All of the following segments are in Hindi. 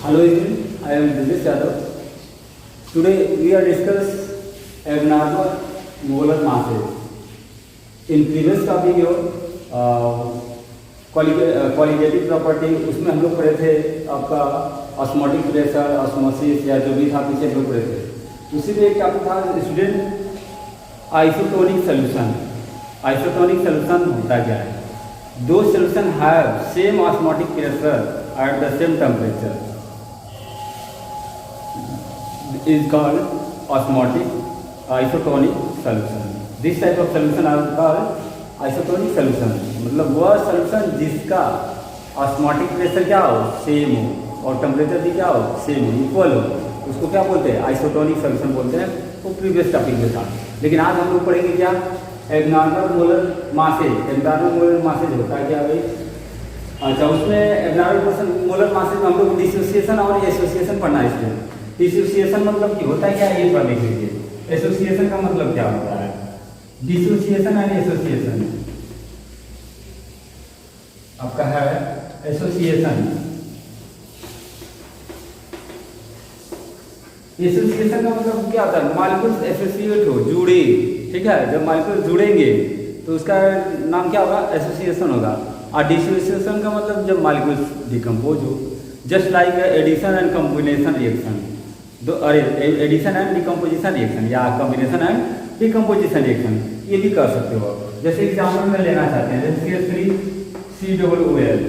Hello everyone, I am Dinesh Yadav. Today we are discuss abnormal molar masses. In previous topic your qualitative property उसमें हम लोग पढ़े थे आपका ऑस्मोटिक प्रेशर, ऑस्मोसिस या जो भी था पीछे हम लोग पढ़े थे। उसी में एक टॉपिक था student isotonic solution. Isotonic solution होता क्या है? दो solution have same osmotic pressure at the same temperature is called osmotic isotonic solution. This type of solution are called isotonic solution. मतलब वह solution जिसका osmotic pressure क्या हो, सेम हो, और टेम्परेचर भी क्या हो, सेम हो, इक्वल हो, उसको क्या बोलते हैं? आइसोटोनिक सोल्यूशन बोलते हैं। वो प्रीवियस टॉपिक में था। लेकिन आज हम लोग पढ़ेंगे क्या? Abnormal molar masses. Abnormal molar masses होता है क्या भाई? अच्छा, उसमें एब्नॉर्मल मोलर मासेज में हम लोग डिसोसिएशन और एसोसिएशन पढ़ना है। इसमें डिसोसिएशन मतलब कि होता है क्या? एक बार देख लीजिए। एसोसिएशन का मतलब क्या होता है? डिसोसिएशन एंड एसोसिएशन आपका है एसोसिएशन। एसोसिएशन का मतलब क्या होता है? मॉलिक्यूल्स एसोसिएट हो, जुड़े। ठीक है, जब मॉलिक्यूल्स जुड़ेंगे तो उसका नाम क्या होगा? एसोसिएशन होगा। और डिसोसिएशन का मतलब जब मॉलिक्यूल्स डिकम्पोज हो, just like addition and combination reaction. Addition and decomposition reaction या कॉम्बिनेशन एंड डिकम्पोजिशन रिएक्शन, ये भी कर सकते हो। जैसे एग्जाम्पल में लेना चाहते हैं, जैसे CH3COOH,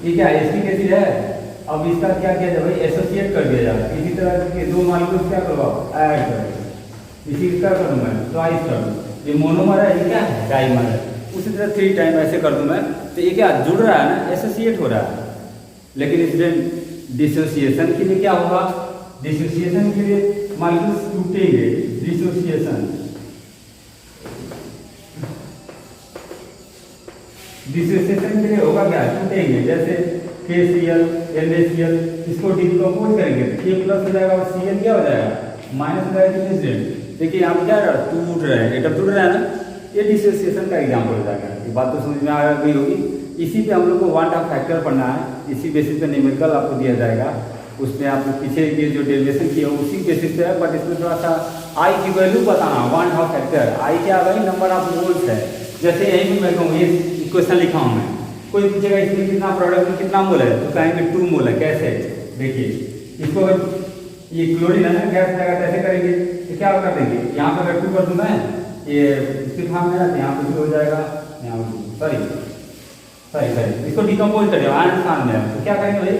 ये क्या एसिटिक एसिड है। अब इसका क्या किया जाए भाई? एसोसिएट कर दिया जाए। इसी तरह के दो मॉलिक्यूल्स क्या करो, ऐड करो। इसी का कर दूं मैं, ट्वाइस कर दूं। ये मोनोमर है, ये क्या है? डाइमर है। उसी तरह 3 टाइम ऐसे कर दूं मैं, तो ये क्या जुड़ रहा है ना, एसोसिएट हो रहा है। लेकिन इसमें डिसोसिएशन के लिए क्या होगा? डिसोसिएशन के लिए मॉलिक्यूल्स टूटेंगे। डिसोसिएशन के लिए होगा क्या? टूटेंगे। जैसे KCl, NaCl, इसको डिकम्पोज करेंगे, K प्लस हो जाएगा और Cl क्या हो जाएगा? माइनस हो जाएगा। देखिए यहाँ पे क्या टूट रहे हैं, एटम टूट रहा है ना, ये डिसोसिएशन का एग्जाम्पल हो जाएगा। ये बात तो समझ में आ गई होगी। इसी पे हम लोग को वांट ऑफ फैक्टर पढ़ना है। इसी बेसिस पे न्यूमेरिकल आपको दिया जाएगा। उसमें आप पीछे की जो डेरिवेशन किया उसी बेसिस पे है, बट इसमें थोड़ा सा आई की वैल्यू बताना। वांट ऑफ फैक्टर आई क्या भाई? नंबर ऑफ मोल्स है। जैसे यही भी मैं कहूँ, ये क्वेश्चन लिखा हूँ मैं, कोई पूछेगा इसमें कितना प्रोडक्ट में कितना मोल है, तो कहेंगे 2 मोल है। कैसे? देखिए इसको अगर ये क्लोरीन है ना, गैस लगा कैसे करेंगे? तो क्या कर देंगे, यहाँ पर अगर 2 कर दूँ मैं, ये इसके फार्म में हो जाएगा, यहाँ सॉरी इसको डिकम्पोज कर दिया आयन स्थान में। तो क्या करेंगे भाई?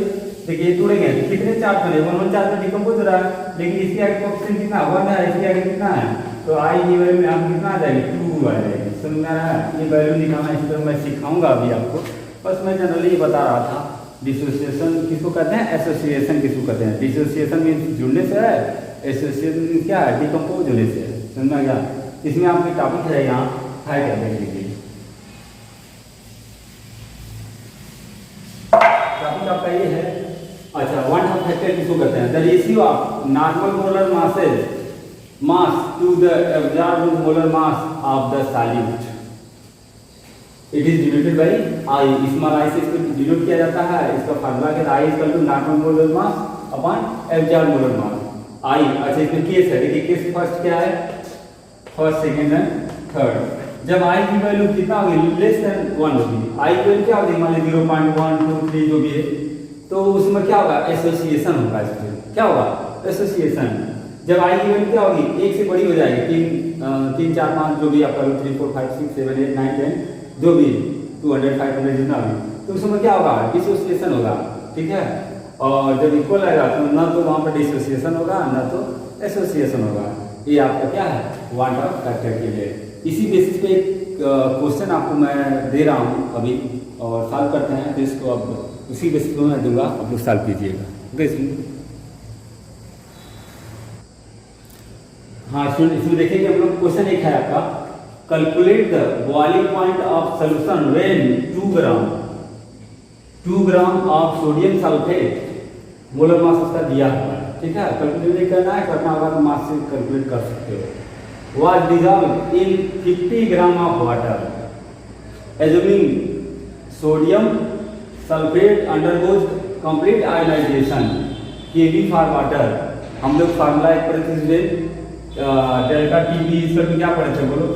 देखिए जुड़ेंगे, कितने चार्ज बने? 1 चार्ज में डिकम्पोज हो रहा है, लेकिन इसके आगे कोएफिशिएंट कितना? 1 है, इसके आगे कितना है? तो आई की वैल्यू में आप कितना आ जाएगी? 2 आ जाएगी। समझ में आ रहा है? ये वैल्यू निकालना इस तरह मैं सिखाऊंगा अभी आपको। बस मैं जनरली ये बता रहा था। डिसोसिएशन किसको कहते हैं? एसोसिएशन किसको कहते हैं? डिसोसिएशन मीन्स जुड़ने से है, एसोसिएशन मीन्स क्या है? डिकम्पोज होने से है। समझ में आ गया? इसमें आपके टॉपिक है यहाँ है क्या, देख लीजिए। टॉपिक आपका ये है। अच्छा, वांट ऑफ फैक्टर किसको कहते हैं? The ratio of normal molar mass to the absorbed molar mass of the solute. It is denoted by I. Small I से इसको डिनोट किया जाता है। इसका फार्मूला क्या है? I equal to normal molar mass upon absorbed molar mass. I, अच्छा इसमें केस है। देखिए केस फर्स्ट क्या है? First, second and third. जब आई की वैल्यू कितना होगी? लेस देन 1 होगी। आई की वैल्यू क्या होगी? मान लीजिए 0.1, 2, 3 जो भी है, तो उसमें क्या होगा? एसोसिएशन होगा। इसमें क्या होगा? एसोसिएशन। जब आई की वैल्यू क्या होगी? 1 से बड़ी हो जाएगी, 3, 4, 5 जो भी आपका 3, 4, 5, 6, 7, 8, 9, 10 जो भी 200, 500 जितना भी, तो उसमें क्या होगा? डिसोसिएशन होगा। ठीक है, और जब इक्वल आएगा तो ना तो वहाँ पर डिसोसिएशन होगा ना तो एसोसिएशन होगा। ये आपका क्या है? वांट ऑफ फैक्टर के लिए। इसी बेसिस पे एक क्वेश्चन आपको मैं दे रहा हूँ अभी, और सॉल्व करते हैं। तो इसको अब उसी बेसिस पे मैं दूंगा, आप लोग सॉल्व कीजिएगा। हाँ इसमें देखिए कि हम लोग क्वेश्चन एक है आपका, calculate the boiling point of solution when 2 gram of sodium sulphate molar mass उसका दिया हुआ है। ठीक है, कैलकुलेट करना है, करना होगा तो मास से कैलकुलेट कर सकते हो। Was dissolve in 50 gram of water assuming sodium sulphate undergoes complete ionisation KV for water, हम लोग फार्मूला एक पढ़े थे, डेल्टा टीबी इक्वल टू क्या पढ़े थे बोलो,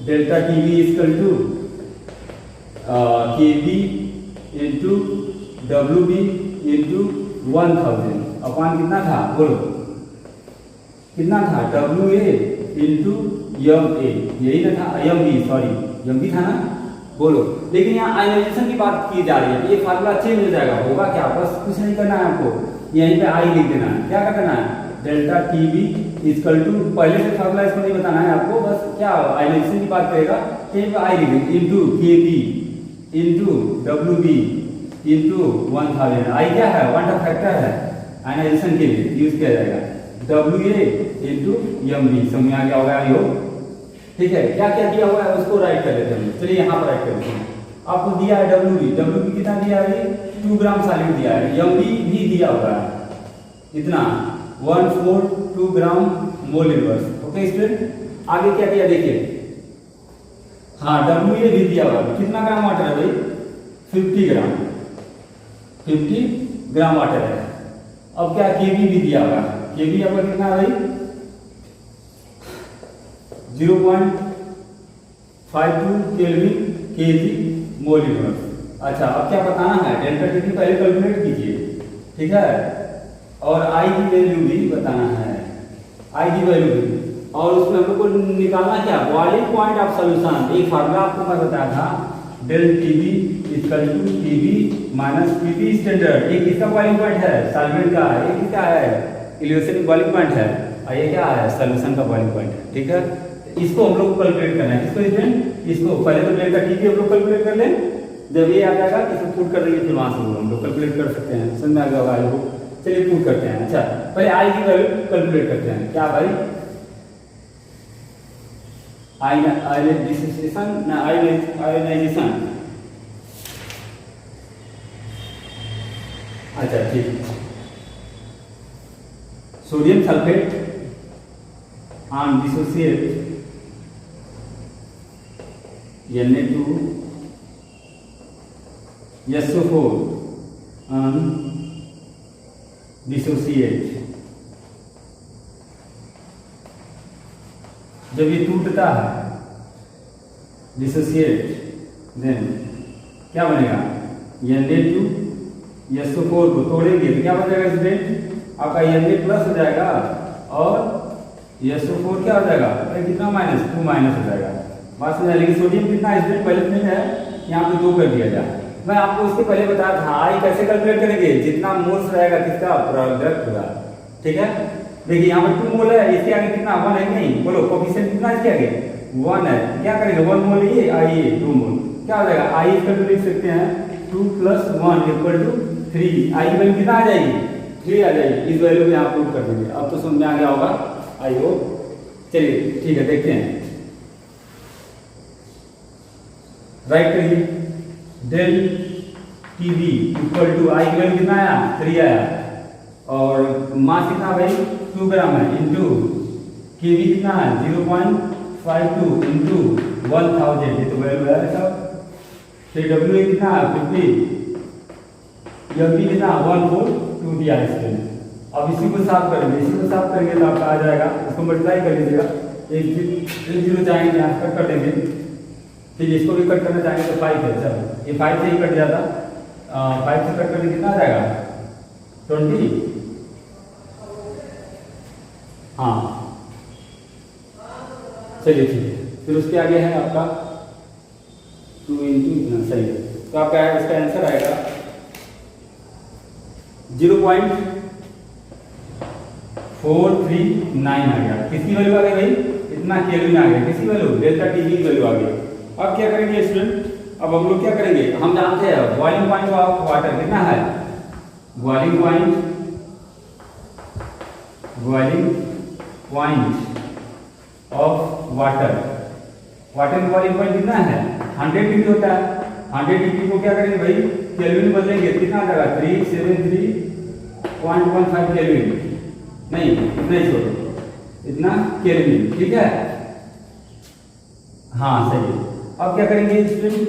delta TB equal to KV into W B into 1000 upon कितना था बोलो, कितना था W A into M A, यही ना था, M B, sorry M B था ना बोलो। लेकिन यहाँ आयोनाइजेशन की बात की जा रही है, ये फार्मूला चेंज हो जाएगा, होगा क्या, बस कुछ नहीं करना है आपको, यहीं पे आई लिख देना है, क्या करना है, डेल्टा टीबी इक्वल टू, पहले से फार्मूला इसको नहीं बताना है आपको, बस क्या आयोनाइजेशन की बात करेगा, यहीं पे आई लिख देंगे into K B into W B into 1000, I क्या है, वन ऑफ फैक्टर है आयोनाइजेशन के लिए यूज किया जाएगा, W A into M B, समझ में आ गया होगा आई हो, ठीक है। क्या क्या दिया हुआ है उसको राइट कर लेते हैं, चलिए यहाँ पर राइट कर लेते हैं, आपको दिया है डब्ल्यू बी कितना दिया है, 2 ग्राम सॉलिड दिया है, एम बी भी दिया हुआ है इतना 142 ग्राम मोल इनवर्स, ओके स्टूडेंट। आगे क्या दिया देखिए, हाँ डब्ल्यू ए भी दिया हुआ है, कितना ग्राम वाटर है भाई, 50 ग्राम, 50 ग्राम वाटर है। अब क्या केवी भी दिया हुआ है, केवी आपका कितना है भाई 0.52 केल्विन केजी मोल इनवर्स। अच्छा अब क्या बताना है, डेल्टा टी पहले कैलकुलेट कीजिए, ठीक है, और आई की वैल्यू भी बताना है, आई की वैल्यू भी, और उसमें हम लोग को निकालना क्या, बॉइलिंग पॉइंट ऑफ सॉल्यूशन। एक फार्मूला आपको मैं बताया था, del TB equal to TB minus TB standard, एक इसका बॉइलिंग पॉइंट है सॉल्वेंट का, एक क्या है इल्यूशन बॉइलिंग पॉइंट है, और ये क्या है सॉल्यूशन का बॉइलिंग पॉइंट है, ठीक है। इसको हम लोग कैलकुलेट करना है, किसको स्टूडेंट, इसको पहले तो डेल्टा टीबी हम लोग कैलकुलेट कर लें, जब ये आ जाएगा इसको पुट कर देंगे, फिर वहां से हम लोग कैलकुलेट कर सकते हैं, समझ में आ गया होगा। चलिए पुट करते हैं, अच्छा पहले आई की वैल्यू कैलकुलेट करते हैं, क्या भाई आयोनाइजेशन, अच्छा ठीक, sodium sulphate on dissociate Na2SO4 on dissociate, जब ये टूटता है डिसोसिएट देन क्या बनेगा, Na2SO4 को तोड़ेंगे तो क्या बनेगा स्टूडेंट, आपका Na प्लस हो जाएगा और SO4 क्या हो जाएगा, कितना माइनस, 2 माइनस हो जाएगा, बात समझ। लेकिन सोडियम कितना स्टूडेंट पहले नहीं है, यहाँ पे 2 कर दिया जाए। मैं आपको उसके पहले बताया था आई कैसे कैलकुलेट करेंगे, जितना मोल्स रहेगा किसका प्रोडक्ट होगा, ठीक है। देखिए यहाँ पे 2 मोल है, इसके आगे कितना 1 है नहीं, बोलो कोफिशिएंट कितना इसके आगे 1 है, क्या करेंगे 1 मोल ये आई ये 2 मोल, क्या हो जाएगा आई इक्वल टू लिख सकते हैं 2 + 1 इक्वल टू 3, आई की वैल्यू कितना आ जाएगी 3 आ जाएगी, इस वैल्यू में आप पुट कर देंगे। अब तो समझ में आ गया होगा आई होप, चलिए ठीक है देखते हैं, राइट करिए, डेल टीबी इक्वल टू आई की वैल्यू कितना आया 3 आया, और मास कितना भाई 2 ग्राम है, इंटू केवी कितना है 0.52 इंटू 1000, ये तो वैल्यू है सब, फिर डब्ल्यू कितना है 50, एम बी कितना 142 दिया है इसके। अब इसी को साफ करेंगे, इसी को साफ करेंगे तो आपका आ जाएगा, इसको मल्टीप्लाई कर लीजिएगा, एक जीरो जाएंगे यहाँ कट कर देंगे, फिर इसको भी कट करना चाहेंगे तो 5 है, चलो ये 5 से ही कट जाता, 5 से कट करके कितना आ जाएगा 20, हाँ चलिए ठीक है। फिर उसके आगे है आपका 2 इंटू इतना, सही है, तो आपका इसका आंसर आएगा 0.439 आ गया। किसकी वैल्यू आ गई भाई, इतना केल्विन आ गया, किसकी वैल्यू डेल्टा टीबी की वैल्यू आ गई। अब क्या करेंगे स्टूडेंट, अब हम लोग क्या करेंगे, हम जानते हैं बॉइलिंग पॉइंट ऑफ वाटर कितना है, boiling point of water, water का बॉइलिंग पॉइंट कितना है 100 डिग्री होता है, 100 डिग्री को क्या करेंगे भाई केल्विन बदलेंगे, कितना आ जाएगा 373.15 केल्विन, नहीं इतना ही छोड़ो, इतना केल्विन, ठीक है, हाँ सही है। अब क्या करेंगे स्टूडेंट,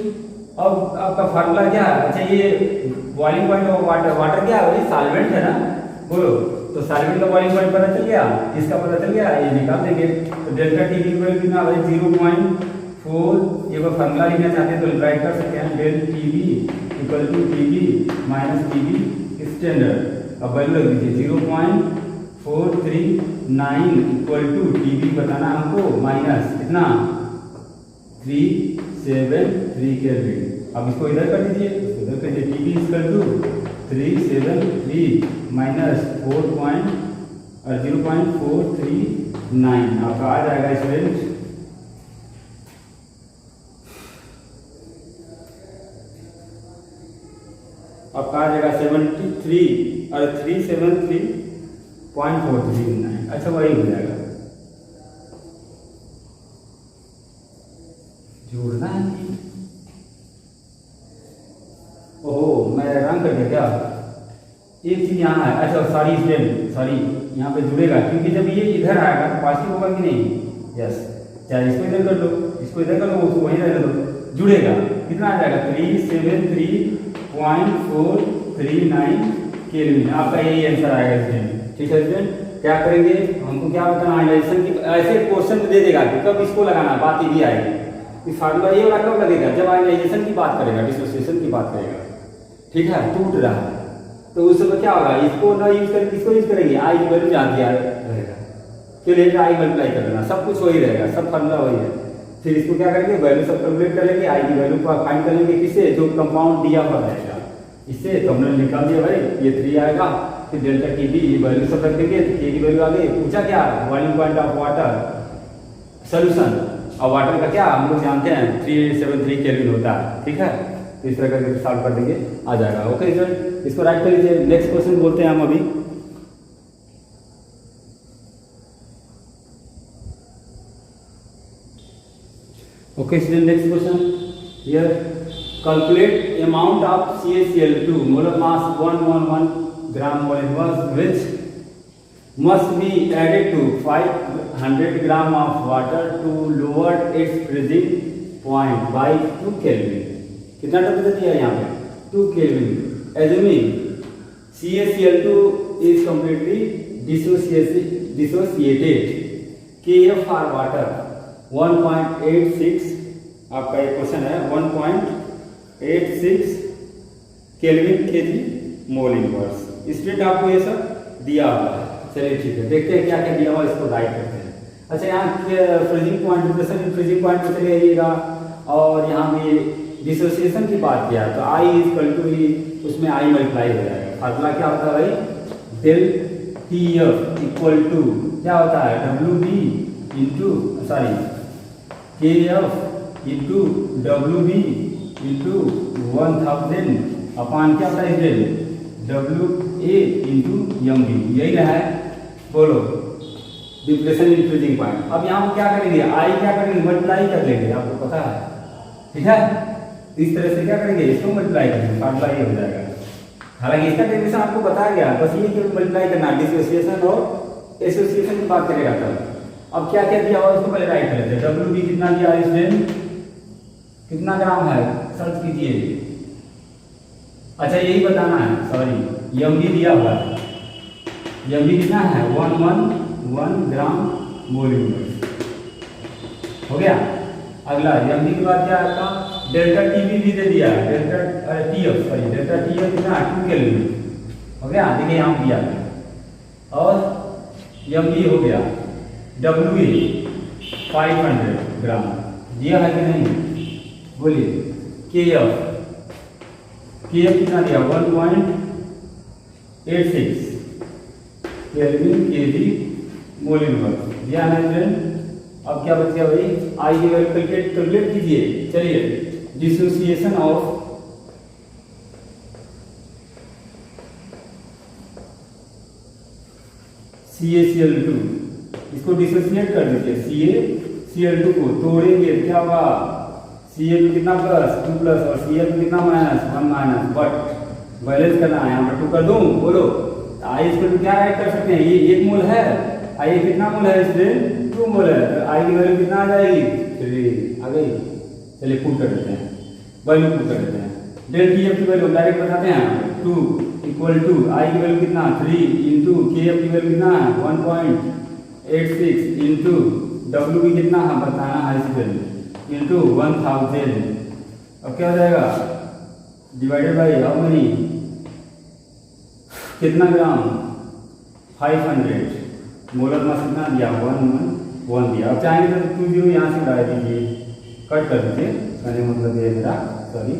अब आपका फार्मूला क्या है, अच्छा ये boiling point of water, water क्या है भाई, सॉल्वेंट है ना, बोलो। तो सॉल्वेंट का बॉइलिंग पॉइंट पता चल गया, इसका पता चल गया, ये निकाल देंगे। तो डेल्टा टी बी इक्वल कितना भाई 0.4, ये कोई फार्मूला लिखना चाहते हैं तो राइट कर सकते हैं, del T B equal to T B minus T B standard. अब वैल्यू रख दीजिए 0.439 इक्वल टू टी बी बताना हमको माइनस कितना 373 केल्विन। अब इसको इधर कर दीजिए, इसको इधर कर दीजिए, T B equal to 373 minus 0.439 आपका आ जाएगा स्टूडेंट आपका आ जाएगा 73 और 373.439। अच्छा वही हो जाएगा, जोड़ना है। ओहो मैं रंग कर दिया क्या, एक चीज यहाँ है, अच्छा सॉरी स्टूडेंट सॉरी, यहाँ पे जुड़ेगा क्योंकि जब ये इधर आएगा तो पॉजिटिव होगा कि नहीं, यस। चाहे इसको इधर कर लो, इसको इधर कर लो, उसको वहीं रहने दो, जुड़ेगा। कितना आ जाएगा 373.439 केल्विन, आपका यही आंसर आएगा स्टूडेंट। ठीक है स्टूडेंट, क्या करेंगे हमको क्या बताना, आयनाइजेशन की ऐसे क्वेश्चन दे देगा कि कब इसको लगाना, बात ये भी आएगी। इस फार्मूला ये वाला कब लगेगा, जब आयनाइजेशन की बात करेगा, डिसोसिएशन की बात करेगा। ठीक है, टूट रहा है तो उस समय क्या होगा, इसको ना यूज करके किसको यूज करेंगे, आई की वैल्यू जान दिया रहेगा, फिर आई मल्टीप्लाई कर देना, सब कुछ वही रहेगा, सब फार्मूला वही है। फिर इसको क्या करेंगे, वैल्यू सब कैलकुलेट कर लेंगे, आई की वैल्यू को फाइंड कर लेंगे, किससे, जो कंपाउंड दिया हुआ रहेगा इससे। तो हमने निकाल दिया भाई, ये 3 आएगा, फिर डेल्टा टी बी वैल्यू सब रख देंगे, के की वैल्यू आ गई। पूछा क्या, boiling point of water solution, और वाटर का क्या हम लोग जानते हैं 373 केल्विन होता है। ठीक है, तो इस तरह करके सॉल्व कर देंगे, आ जाएगा। ओके सर, इसको राइट कर लीजिए। नेक्स्ट क्वेश्चन बोलते हैं हम अभी। Okay student, next question here, calculate amount of CaCl2 molar mass 111 gram molecular which must be added to 500 gram of water to lower its freezing point by 2 Kelvin। कितना टेम्परेचर दिया है यहाँ पे 2 kelvin. Assuming CaCl2 is completely dissociated, Kf for water 1.86, आपका एक क्वेश्चन है 1.86 kelvin KG mole inverse. Student आपको ये सब दिया हुआ है, चलिए ठीक है, देखते हैं क्या क्या दिया हुआ, इसको राइट करते हैं। अच्छा यहाँ फ्रीजिंग पॉइंट, फ्रीजिंग पॉइंट में चले जाइएगा, और यहाँ भी डिसोसिएशन की बात किया तो आई इज इक्वल टू ही, उसमें आई मल्टीप्लाई हो जाएगा। फार्मूला क्या होता है भाई, del T F equal to क्या होता है, W B into sorry K F into W B into 1000 upon क्या होता है W A into M B, यही रहा है, बोलो डिप्रेशन इन फ्रीजिंग पॉइंट। अब यहाँ क्या करेंगे, आई क्या करेंगे, मल्टीप्लाई कर लेंगे, आपको पता है। ठीक है, इस तरह से क्या करेंगे, इसको मल्टीप्लाई करेंगे, फार्मूला ये हो जाएगा। हालांकि इसका डेफिनेशन आपको बताया गया, बस ये कि मल्टीप्लाई करना, डिसोसिएशन और एसोसिएशन की बात करेगा तब। अब क्या क्या दिया हुआ उसको पहले राइट कर लेते हैं। डब्ल्यू बी कितना दिया स्टूडेंट, कितना ग्राम है, सर्च कीजिए। अच्छा यही बताना है, सॉरी एम बी दिया हुआ है, एम बी कितना है 111 ग्राम मोल इनवर्स, हो गया। अगला एम बी के बाद क्या आपका डेल्टा टी बी भी दे दिया है, delta T F sorry delta T F कितना 2 केल्विन, हो गया, देखिए यहाँ दिया है। और एम बी हो गया, डब्ल्यू ए 500 ग्राम दिया है कि नहीं, बोलिए। के एफ कितना दिया 1.86 केल्विन केजी मोल इनवर्स दिया है स्टूडेंट। अब क्या बच गया भाई, आई की वैल्यू कैलकुलेट कीजिए। चलिए डिसोसिएशन ऑफ CaCl2, इसको डिसोसिएट कर दीजिए, CaCl2 को तोड़ेंगे क्या होगा, Cl कितना प्लस 2 प्लस और Cl कितना माइनस 1 माइनस, बट बैलेंस करना है, यहाँ पर 2 कर दूं, बोलो आई इसको क्या राइट कर सकते हैं, ये 1 मोल है, आई कितना मोल है स्टूडेंट 2 मोल है, तो आई की वैल्यू कितना आ जाएगी 3 आ गई। चलिए पुट कर देते हैं, वैल्यू पुट कर देते हैं, डेल टी एफ की वैल्यू डायरेक्ट बताते हैं 2 इक्वल टू आई की वैल्यू कितना 3 इंटू के एफ की वैल्यू कितना है 1.86 इंटू डब्ल्यू की कितना है बताना है इस वैल्यू इंटू 1000। अब क्या हो जाएगा डिवाइडेड बाई हाउ मेनी कितना ग्राम 500 मोलर मास कितना दिया 1 दिया। अब चाहेंगे तो 20 यहाँ से उड़ा दीजिए कट कर दीजिए कहने मतलब ये मेरा सॉरी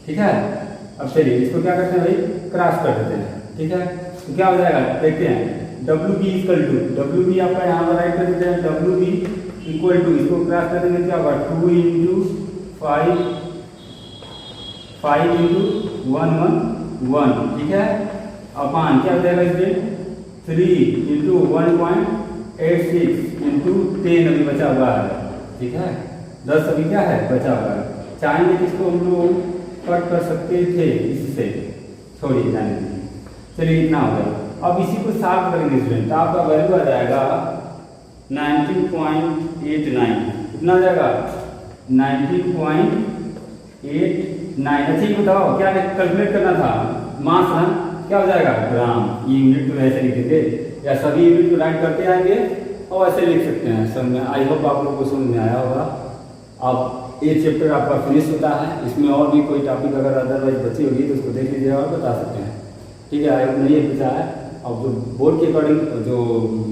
ठीक है। अब चलिए इसको क्या करते हैं भाई क्रॉस कर देते हैं ठीक है। तो क्या हो जाएगा देखते हैं W B equal to W B आपका यहाँ पर राइट कर देते हैं डब्ल्यू बी इक्वल टू इसको क्रॉस कर देंगे क्या होगा 2 इंटू 5 इंटू 1 ठीक है। अपान क्या हो जाएगा इसमें 3 इंटू 1.86 इंटू 10 अभी बचा हुआ है ठीक है 10 अभी क्या है बचा हुआ है। चाहेंगे कि इसको हम लोग कट कर सकते थे इससे छोड़िए जाने दीजिए। चलिए इतना हो गया। अब इसी को सॉल्व करेंगे स्टूडेंट तो आपका वैल्यू आ जाएगा 19.89 कितना आ जाएगा 19.89। अच्छा ये बताओ क्या कैलकुलेट करना था मास ना क्या हो जाएगा ग्राम ये यूनिट तो ऐसे लिखेंगे या सभी यूनिट को राइट करते आएंगे और ऐसे लिख सकते हैं समझ में। आई होप आप लोगों को समझ में आया होगा। अब ये चैप्टर आपका फिनिश होता है इसमें और भी कोई टॉपिक अगर अदरवाइज बची होगी तो उसको देख लीजिएगा और बता सकते हैं ठीक है। आई होप नहीं पूछा है। अब जो बोर्ड के अकॉर्डिंग जो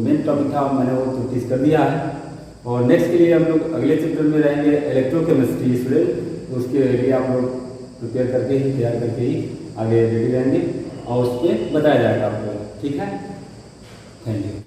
मेन टॉपिक था मैंने वो तो टीच कर दिया है और नेक्स्ट के लिए हम लोग अगले चैप्टर में रहेंगे इलेक्ट्रोकेमिस्ट्री स्टूडेंट। तो उसके लिए आप लोग प्रिपेयर करके ही तैयार करके ही आगे रेडी रहेंगे और उस पर बताया जाएगा आपको ठीक है। Thank you.